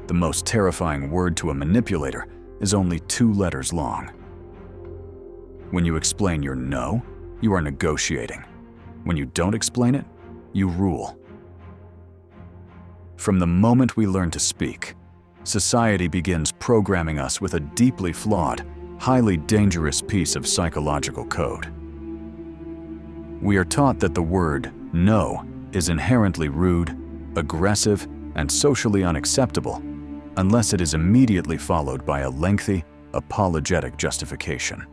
The most terrifying word to a manipulator is only 2 letters long. When you explain your no, you are negotiating. When you don't explain it, you rule. From the moment we learn to speak, society begins programming us with a deeply flawed, highly dangerous piece of psychological code. We are taught that the word no is inherently rude, aggressive, and socially unacceptable unless it is immediately followed by a lengthy, apologetic justification.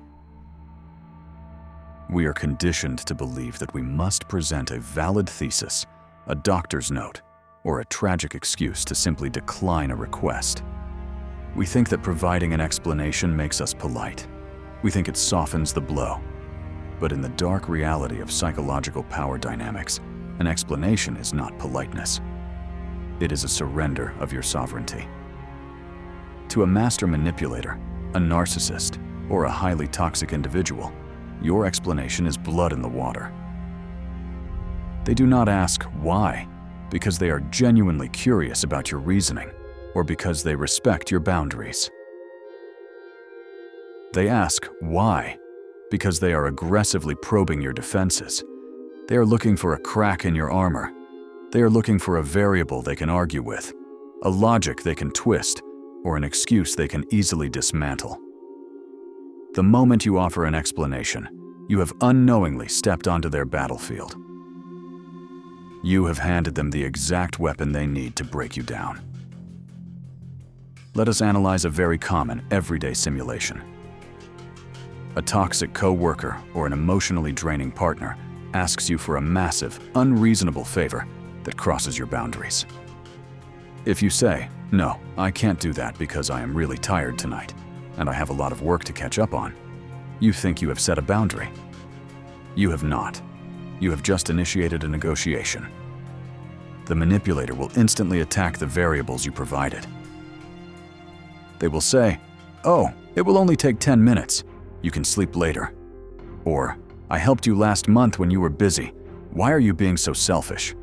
We are conditioned to believe that we must present a valid thesis, a doctor's note, or a tragic excuse to simply decline a request. We think that providing an explanation makes us polite. We think it softens the blow. But in the dark reality of psychological power dynamics, an explanation is not politeness. It is a surrender of your sovereignty. To a master manipulator, a narcissist, or a highly toxic individual, your explanation is blood in the water. They do not ask why, because they are genuinely curious about your reasoning, or because they respect your boundaries. They ask why, because they are aggressively probing your defenses. They are looking for a crack in your armor. They are looking for a variable they can argue with, a logic they can twist, or an excuse they can easily dismantle. The moment you offer an explanation, you have unknowingly stepped onto their battlefield. You have handed them the exact weapon they need to break you down. Let us analyze a very common, everyday simulation. A toxic coworker or an emotionally draining partner asks you for a massive, unreasonable favor that crosses your boundaries. If you say, "No, I can't do that because I am really tired tonight, and I have a lot of work to catch up on," you think you have set a boundary. You have not. You have just initiated a negotiation. The manipulator will instantly attack the variables you provided. They will say, "Oh, it will only take 10 minutes. You can sleep later." Or, "I helped you last month when you were busy. Why are you being so selfish?"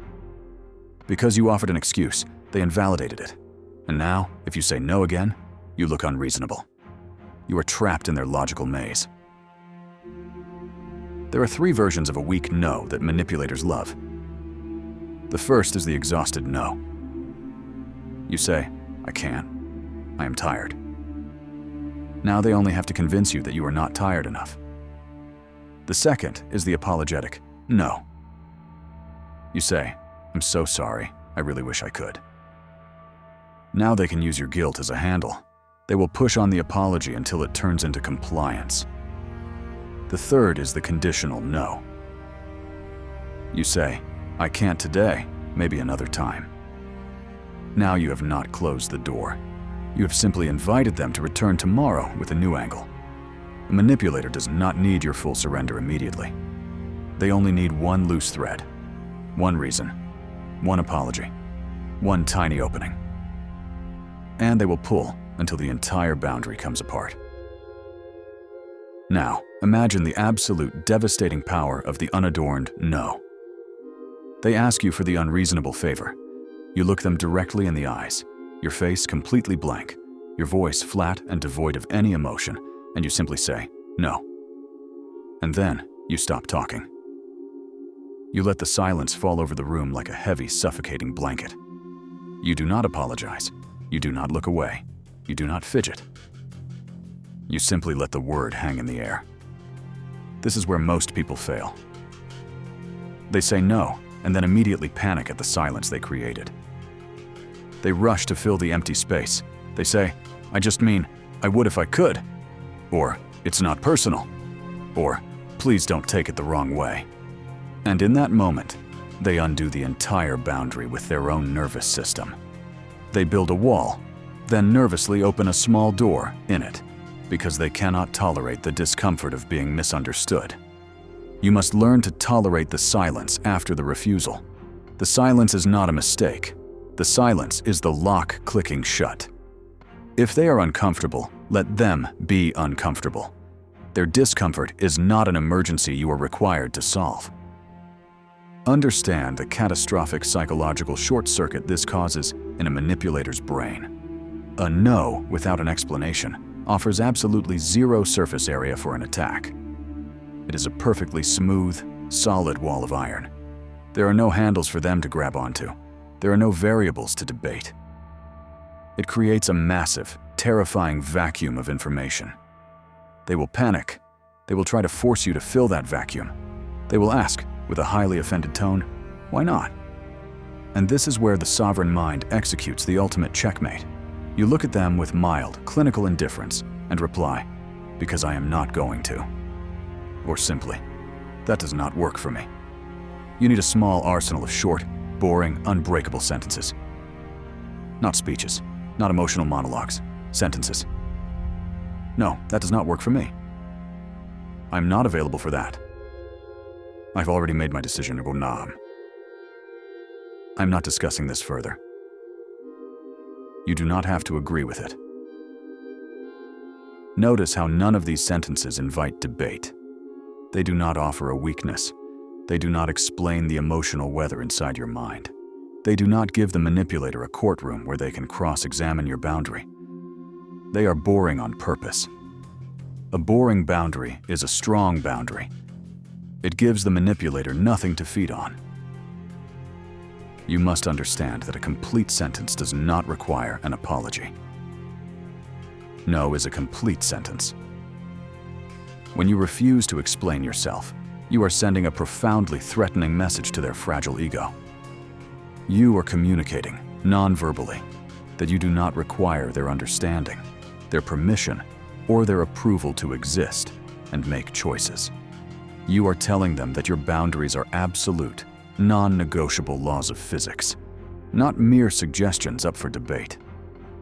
Because you offered an excuse, they invalidated it. And now, if you say no again, you look unreasonable. You are trapped in their logical maze. There are 3 versions of a weak no that manipulators love. The first is the exhausted no. You say, "I can't. I am tired." Now they only have to convince you that you are not tired enough. The second is the apologetic no. You say, "I'm so sorry. I really wish I could." Now they can use your guilt as a handle. They will push on the apology until it turns into compliance. The third is the conditional no. You say, "I can't today, maybe another time." Now you have not closed the door. You have simply invited them to return tomorrow with a new angle. A manipulator does not need your full surrender immediately. They only need one loose thread, one reason, one apology, one tiny opening. And they will pull until the entire boundary comes apart. Now, imagine the absolute devastating power of the unadorned no. They ask you for the unreasonable favor. You look them directly in the eyes, your face completely blank, your voice flat and devoid of any emotion, and you simply say, "No." And then you stop talking. You let the silence fall over the room like a heavy, suffocating blanket. You do not apologize. You do not look away. You do not fidget. You simply let the word hang in the air. This is where most people fail. They say no, and then immediately panic at the silence they created. They rush to fill the empty space. They say, "I just mean, I would if I could." Or, "It's not personal." Or, "Please don't take it the wrong way." And in that moment, they undo the entire boundary with their own nervous system. They build a wall, then nervously open a small door in it, because they cannot tolerate the discomfort of being misunderstood. You must learn to tolerate the silence after the refusal. The silence is not a mistake. The silence is the lock clicking shut. If they are uncomfortable, let them be uncomfortable. Their discomfort is not an emergency you are required to solve. Understand the catastrophic psychological short circuit this causes in a manipulator's brain. A no without an explanation offers absolutely zero surface area for an attack. It is a perfectly smooth, solid wall of iron. There are no handles for them to grab onto. There are no variables to debate. It creates a massive, terrifying vacuum of information. They will panic. They will try to force you to fill that vacuum. They will ask, with a highly offended tone, why not? And this is where the sovereign mind executes the ultimate checkmate. You look at them with mild, clinical indifference and reply, because I am not going to. Or simply, that does not work for me. You need a small arsenal of short, boring, unbreakable sentences. Not speeches, not emotional monologues, sentences. No, that does not work for me. I'm not available for that. I've already made my decision to go nam. I'm not discussing this further. You do not have to agree with it. Notice how none of these sentences invite debate. They do not offer a weakness. They do not explain the emotional weather inside your mind. They do not give the manipulator a courtroom where they can cross-examine your boundary. They are boring on purpose. A boring boundary is a strong boundary. It gives the manipulator nothing to feed on. You must understand that a complete sentence does not require an apology. No is a complete sentence. When you refuse to explain yourself, you are sending a profoundly threatening message to their fragile ego. You are communicating, non-verbally, that you do not require their understanding, their permission, or their approval to exist and make choices. You are telling them that your boundaries are absolute, non-negotiable laws of physics, not mere suggestions up for debate.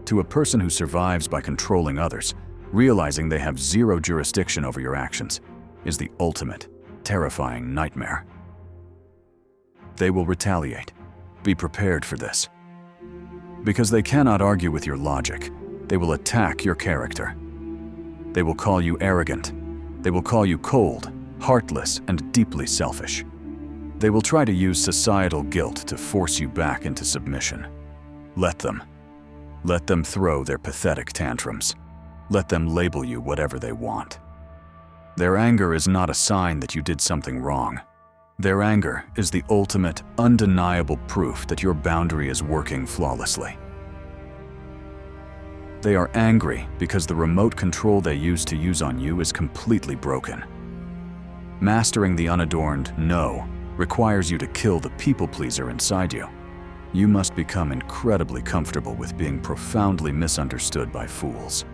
To a person who survives by controlling others, realizing they have zero jurisdiction over your actions is the ultimate, terrifying nightmare. They will retaliate. Be prepared for this. Because they cannot argue with your logic, they will attack your character. They will call you arrogant. They will call you cold, heartless, and deeply selfish. They will try to use societal guilt to force you back into submission. Let them. Let them throw their pathetic tantrums. Let them label you whatever they want. Their anger is not a sign that you did something wrong. Their anger is the ultimate, undeniable proof that your boundary is working flawlessly. They are angry because the remote control they used to use on you is completely broken. Mastering the unadorned no requires you to kill the people-pleaser inside you. You must become incredibly comfortable with being profoundly misunderstood by fools.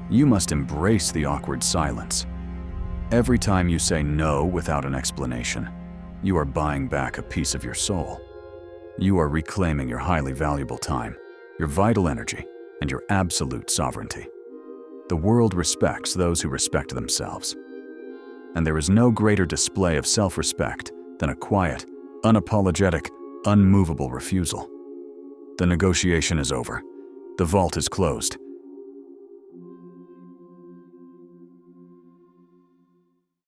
You must embrace the awkward silence. Every time you say no without an explanation, you are buying back a piece of your soul. You are reclaiming your highly valuable time, your vital energy, and your absolute sovereignty. The world respects those who respect themselves. And there is no greater display of self-respect than a quiet, unapologetic, unmovable refusal. The negotiation is over. The vault is closed,